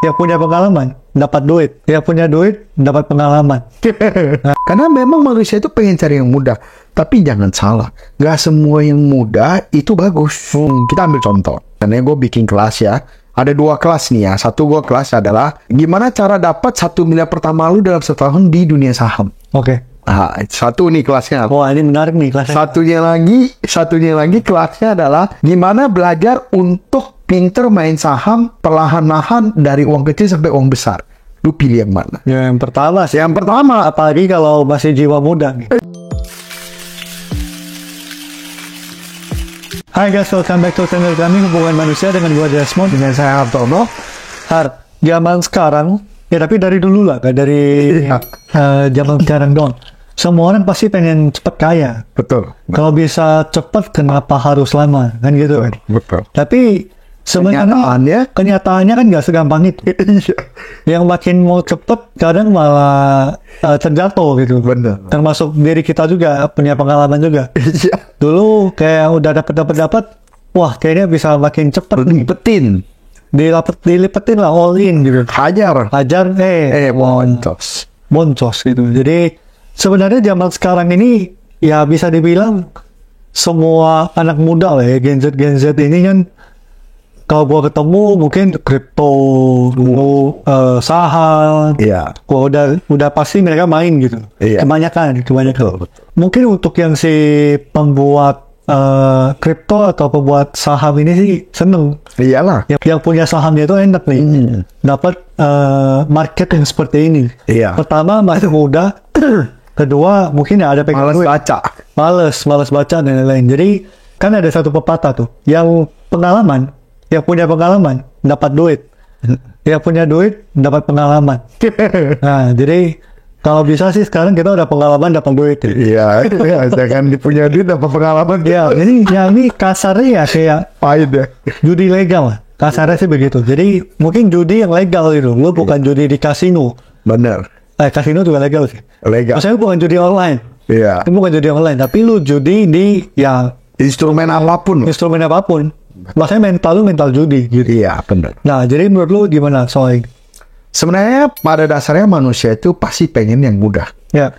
Yang punya pengalaman dapat duit, yang punya duit dapat pengalaman. Karena memang manusia itu pengen cari yang mudah. Tapi jangan salah, nggak semua yang mudah itu bagus. Kita ambil contoh. Karena gue bikin kelas ya. Ada 2 kelas nih ya. Satu gue kelas adalah gimana cara dapat 1 miliar pertama lu dalam setahun di dunia saham. Oke. Nah, satu nih kelasnya. Wah, ini menarik nih kelasnya. Satunya lagi kelasnya adalah gimana belajar untuk pinter main saham perlahan-lahan dari uang kecil sampai uang besar. Lu pilih yang mana? Ya, yang pertama sih. Yang pertama, Apalagi kalau masih jiwa muda nih. Hai guys, welcome back to channel kami Hubungan Manusia dengan gue Desmond. dengan saya Hartono. Zaman sekarang, ya tapi dari dulu lah, gak dari zaman sekarang dong. Semua orang pasti pengen cepat kaya. Betul. Kalau bisa cepat, kenapa harus lama? Kan gitu kan. Betul. Tapi sebenarnya kenyataannya kan nggak segampang itu. Yang makin mau cepet kadang malah terjatuh gitu. Bener. Termasuk diri kita juga punya pengalaman juga. Dulu kayak udah dapat, wah kayaknya bisa makin cepet. Lipetin. Dilipetin lah all in gitu. Hajar. Boncos gitu. Jadi sebenarnya zaman sekarang ini ya bisa dibilang semua anak muda lah ya, Gen Z ini kan. Kalau gua ketemu mungkin kripto, saham, gua udah pasti mereka main gitu. Kebanyakan. Mungkin untuk yang si pembuat kripto atau pembuat saham ini sih seneng. Iyalah. Yang punya sahamnya itu enak nih, dapat market yang seperti ini. Pertama masih muda, kedua mungkin ada pengen males baca dan lain-lain. Jadi kan ada satu pepatah tuh, yang punya pengalaman dapat duit, yang punya duit dapat pengalaman. Nah, jadi kalau bisa sih sekarang kita udah pengalaman dapat duit. Iya, jangan punya duit dapat pengalaman. Ya, ini kasarnya ya kayak pahit ya. Judi legal lah. Kasarnya sih begitu. Jadi mungkin judi yang legal itu, lu bukan judi di kasino. Bener. Kasino juga legal sih. Legal. Maksudnya bukan judi online. Iya. Itu bukan judi online, tapi lu judi di ya instrumen apapun. Maksudnya mental judi gitu. Iya, benar. Nah, jadi menurut lu gimana soal? Sebenarnya pada dasarnya manusia itu pasti pengen yang mudah. Ya.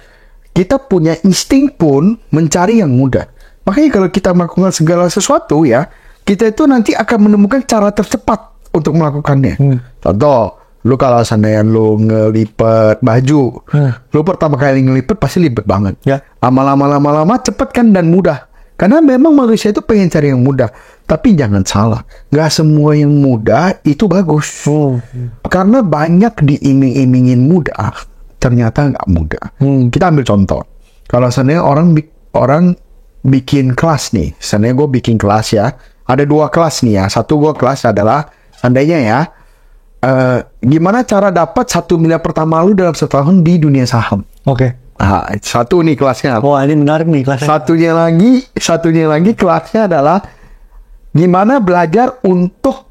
Kita punya insting pun mencari yang mudah. Makanya kalau kita melakukan segala sesuatu ya, kita itu nanti akan menemukan cara tercepat untuk melakukannya. Contoh, lu kalau seandainya lu ngelipet baju, lu pertama kali ngelipet pasti libet banget. Ya. Lama-lama cepet kan dan mudah. Karena memang manusia itu pengen cari yang mudah. Tapi jangan salah, nggak semua yang mudah itu bagus. Karena banyak diiming-imingin mudah, ternyata nggak mudah. Kita ambil contoh. Kalau seandainya orang bikin kelas nih, seandainya gue bikin kelas ya, ada 2 kelas nih ya. Satu gue kelas adalah seandainya ya, gimana cara dapat 1 miliar pertama lu dalam setahun di dunia saham. Oke. Nah, satu nih kelasnya. Wah, ini menarik nih kelasnya. Satunya lagi kelasnya adalah gimana belajar untuk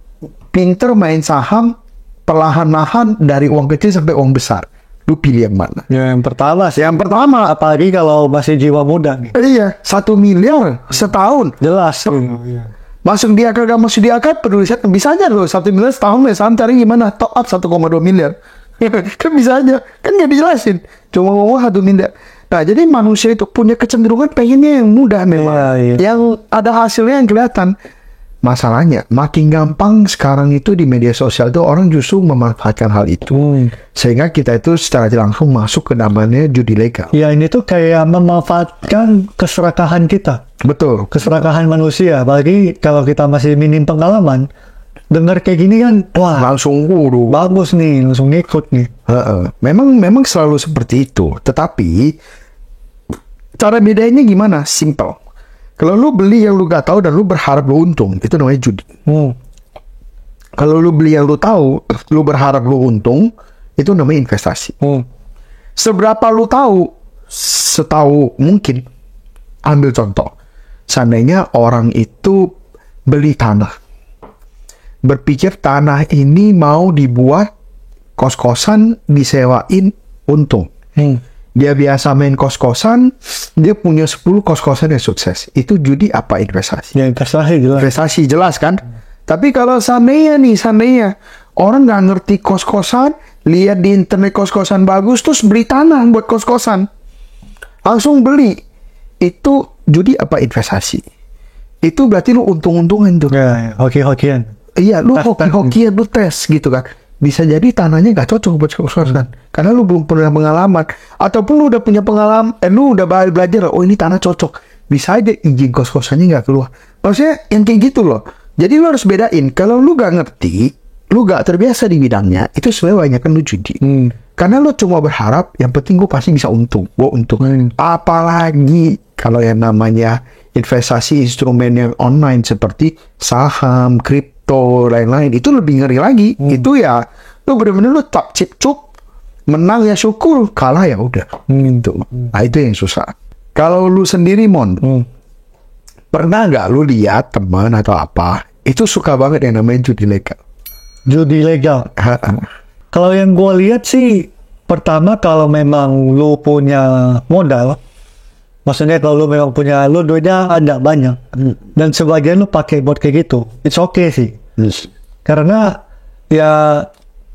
pinter main saham perlahan-lahan dari uang kecil sampai uang besar. Lu pilih yang mana? Ya, yang pertama sih. Yang pertama, apalagi kalau masih jiwa muda nih. Iya, 1 miliar setahun. Jelas. Masuk di akal, gak masuk di akal, perlu riset. Bisa aja loh, 1 miliar setahun saham cari gimana? Top up 1,2 miliar. Kan bisa aja. Kan gak dijelasin. Cuma ngomong 1 miliar. Nah, jadi manusia itu punya kecenderungan pengennya yang mudah memang. Yang ada hasilnya yang kelihatan. Masalahnya, makin gampang sekarang itu di media sosial itu orang justru memanfaatkan hal itu. Sehingga kita itu secara langsung masuk ke namanya judi legal. Ya, ini tuh kayak memanfaatkan keserakahan kita. Betul. Keserakahan manusia. Apalagi kalau kita masih minim pengalaman, dengar kayak gini kan, wah langsung bagus nih, langsung ngikut nih. Memang selalu seperti itu. Tetapi cara bedanya gimana? Simple. Kalau lu beli yang lu gak tahu dan lu berharap lu untung, itu namanya judi. Kalau lu beli yang lu tahu, lu berharap lu untung, itu namanya investasi. Seberapa lu tahu, setahu mungkin. Ambil contoh, seandainya orang itu beli tanah, berpikir tanah ini mau dibuat kos-kosan, disewain, untung. Dia biasa main kos-kosan, dia punya 10 kos-kosan yang sukses. Itu judi apa investasi? Ya, investasi jelas. Investasi jelas kan? Tapi kalau seandainya Orang nggak ngerti kos-kosan, lihat di internet kos-kosan bagus, terus beli tanah buat kos-kosan. Langsung beli. Itu judi apa investasi? Itu berarti lu untung-untungan tuh. Ya, hoki-hokian. Iya, lu hoki-hokian, lu tes gitu kan. Bisa jadi tanahnya nggak cocok buat kos-kosan. Karena lu belum pernah pengalaman. Ataupun lu udah punya pengalaman, lu udah belajar, oh ini tanah cocok. Bisa aja izin kos-kosannya nggak keluar. Maksudnya yang kayak gitu loh. Jadi lu harus bedain. Kalau lu nggak ngerti, lu gak terbiasa di bidangnya, itu sebenarnya banyak kan lu judi. Karena lu cuma berharap, yang penting gue pasti bisa untung. Gue untung. Apalagi kalau yang namanya investasi instrumen yang online seperti saham, kripto, lain-lain, itu lebih ngeri lagi. Itu ya, lu bener-bener lu tak cip cup, menang ya syukur, kalah ya udah. Gitu. Nah itu yang susah. Kalau lu sendiri Mon, pernah gak lu lihat teman atau apa, itu suka banget yang namanya judi legal? Judi legal. Kalau yang gue lihat sih, pertama kalau memang lu punya modal, maksudnya kalau lu memang punya, lu duitnya ada banyak, dan sebagian lu pakai buat kayak gitu, it's okay sih. Karena ya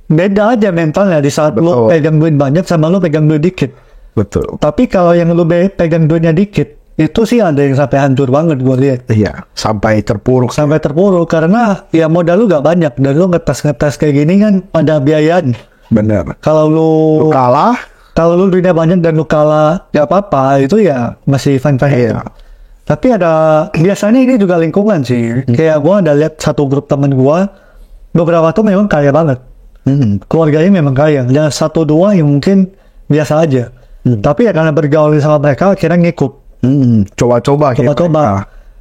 beda aja mentalnya di saat lu pegang duit banyak sama lu pegang duit dikit. Betul. Tapi kalau yang lu pegang duitnya dikit, itu sih ada yang sampai hancur banget gue lihat. Iya, sampai terpuruk. Sampai terpuruk karena ya modal lu gak banyak dan lu ngetes kayak gini kan ada biayanya. Bener. Kalau lu kalah, kalau lu duitnya banyak dan lu kalah, ya apa-apa, itu ya masih fine-fine. Iya. Tapi ada, biasanya ini juga lingkungan sih. Kayak gua ada lihat satu grup temen gua, beberapa tuh memang kaya banget. Keluarganya memang kaya. Dan satu dua yang mungkin biasa aja. Tapi ya karena bergaul sama mereka, akhirnya ngikut. Coba-coba.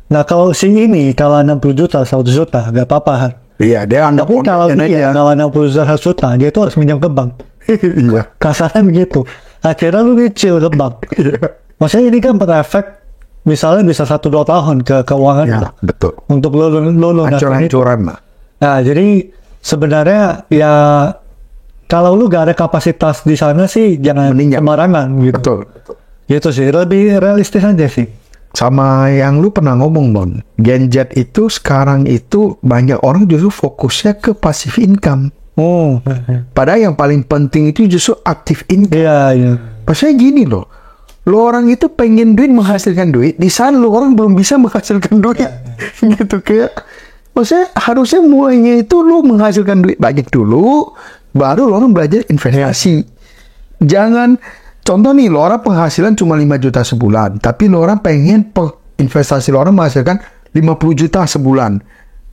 Nah kalau si ini kalau 60 juta 100 juta gak apa-apa. Iya, dia anggap tapi kalau dia kalau 60 juta 100 juta dia tuh harus minjam ke bank. Iya. Kasarnya begitu. Akhirnya lu nyicil ke bank. Maksudnya ini kan berefek misalnya bisa 1-2 tahun ke keuangan. Ya, betul. Untuk lu hancuran lah. Nah jadi sebenarnya ya kalau lu gak ada kapasitas di sana sih jangan sembarangan gitu. Betul. Gitu sih, lebih realistis aja sih. Sama yang lu pernah ngomong Mon, Gen Z itu sekarang itu banyak orang justru fokusnya ke passive income. Padahal yang paling penting itu justru active income. Iya. Maksudnya gini loh, lu orang itu pengen duit, menghasilkan duit, di saat lu orang belum bisa menghasilkan duit. Gitu kayak, maksudnya harusnya mulainya itu lu menghasilkan duit banyak dulu, baru lu orang belajar investasi. Jangan contoh nih, lo orang penghasilan cuma 5 juta sebulan, tapi lo orang pengen investasi lo orang menghasilkan 50 juta sebulan.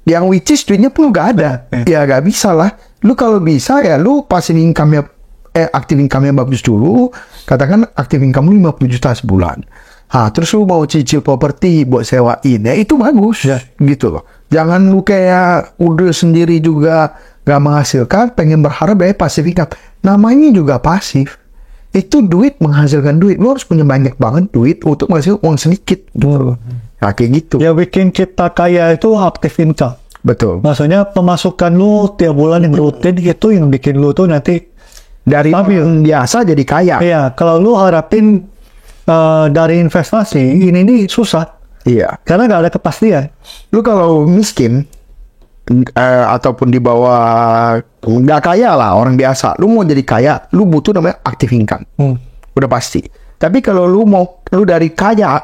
Yang which is duitnya pun gak ada. Ya gak bisa lah. Lu kalau bisa ya lu passive income-nya, active income-nya bagus dulu. Katakan active income lu 50 juta sebulan. Terus lu mau cicil properti buat sewain, ya itu bagus. Gitu loh. Jangan lu kayak udah sendiri juga gak menghasilkan, pengen berharap ya passive income. Namanya juga pasif. Itu duit menghasilkan duit. Lu harus punya banyak banget duit untuk menghasilkan uang sedikit. Nah, kayak gitu. Ya bikin kita kaya itu active income. Betul. Maksudnya pemasukan lu tiap bulan yang rutin itu yang bikin lu tuh nanti dari biasa jadi kaya. Iya, kalau lu harapin dari investasi ini susah. Iya. Karena gak ada kepastian. Lu kalau miskin ataupun di bawah nggak kaya lah, orang biasa, lu mau jadi kaya, lu butuh namanya active income. Udah pasti. Tapi kalau lu dari kaya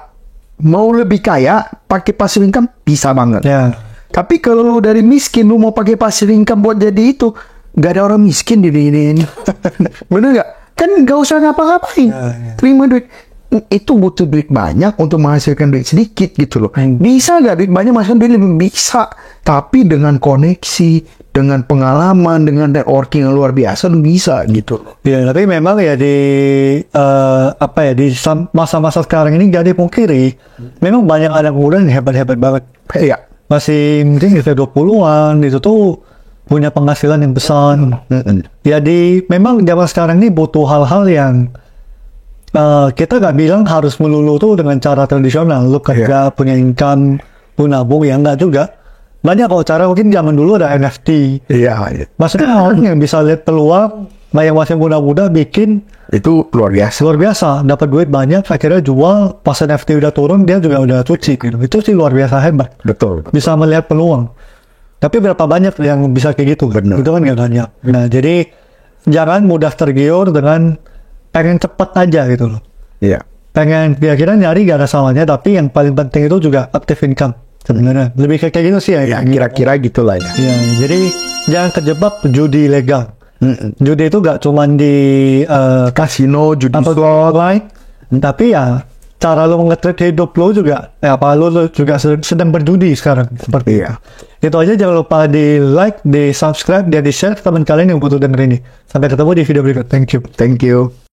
mau lebih kaya pakai passive income bisa banget. Tapi kalau lu dari miskin lu mau pakai passive income buat jadi itu, nggak ada orang miskin di dunia ini. Bener nggak? Kan nggak usah ngapa-ngapain, terima duit. Itu butuh duit banyak untuk menghasilkan duit sedikit gitu loh. Bisa nggak duit banyak menghasilkan duit lebih? Bisa, tapi dengan koneksi, dengan pengalaman, dengan networking yang luar biasa lu bisa gitu loh. Ya tapi memang ya di di masa-masa sekarang ini gak dipungkiri memang banyak anak muda yang hebat-hebat banget. Iya. Masih mungkin kita 20-an itu tuh punya penghasilan yang besar. Jadi memang zaman sekarang ini butuh hal-hal yang kita gak bilang harus melulu tuh dengan cara tradisional. Lu kerja, punya income, lu nabung, ya enggak juga. Banyak kok cara, mungkin zaman dulu ada NFT. Iya. Maksudnya orang yang bisa lihat peluang, yang masih muda-muda bikin. Itu luar biasa. Luar biasa, dapat duit banyak, akhirnya jual, pas NFT udah turun, dia juga udah cuci gitu. Itu sih luar biasa hebat. Betul. Bisa melihat peluang. Tapi berapa banyak yang bisa kayak gitu? Bener. Itu kan nggak banyak. Nah, jadi jangan mudah tergiur dengan pengen cepat aja gitu loh. Iya. Pengen kira-kira nyari gak ada salahnya, tapi yang paling penting itu juga active income sebenarnya. Lebih kayak gitu sih Ya, kira-kira gitulah ya. Ya, jadi jangan terjebak judi ilegal. Judi itu gak cuman di Kasino, judi atau slot, lain, tapi ya cara lo nge-treat hidup lo juga, ya apa lo juga sedang berjudi sekarang seperti Iya. itu aja. Jangan lupa di like, di subscribe, dan di share ke teman kalian yang butuh denger ini. Sampai ketemu di video berikut. Thank you. Thank you.